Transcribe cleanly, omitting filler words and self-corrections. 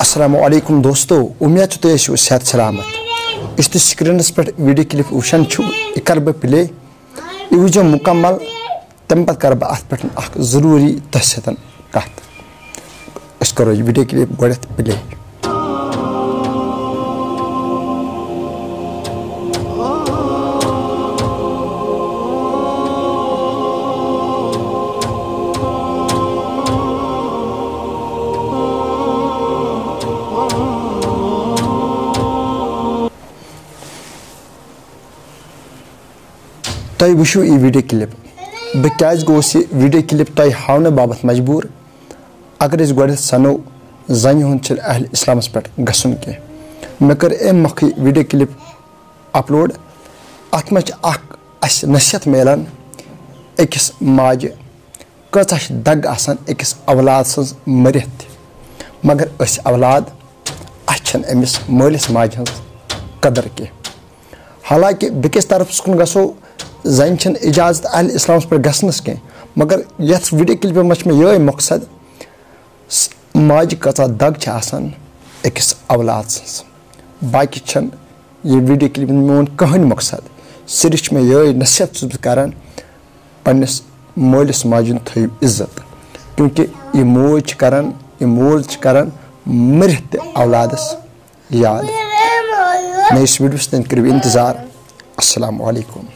अस्सलामु अलैकुम दोस्तों, उम्मीद तो सेहत सलामत इस स्क्रीन पे वीडियो क्लिप वुचान कर बह प्ले यह वुचो मुकम्मल तम पे कर बह अत पे जरूरी तस कत करो वीडियो क्लिप गो प्ले। तुम वो यह वीडियो क्लिप बह क्या गोस यह वीडियो क्लिप तुम हावन बाबत मजबूर। अगर गो सनो जन हूँ अहल इस्लामस पे गसन कह मे कर अम मौके वीडियो क्लिप अपलोड अत मे नसीहत मिलान अकिस माज कचा दग आसान अकिस औलाद सज मरित मगर अस औलाद अमिस मालिस माज हज कदर कह। हालांकि बेकिस तरफ कुन गो जन इजाजत अहल इस्लामस पे गसनस कह मगर ये वीडियो क्लिप मे ये मकसद माज कचा दग आसान अकिस औलाद सज बाकी ये वीडियो क्लिप मोन कहन मकसद सिर्फ मे ये नसीहत करान पन्निस मालिस माजन थो इज्जत क्योंकि ये मोज करान ये मोल करान मरित औलादस याद। नई वीडियो तक करो इंतजार। अस्सलामु अलैकुम।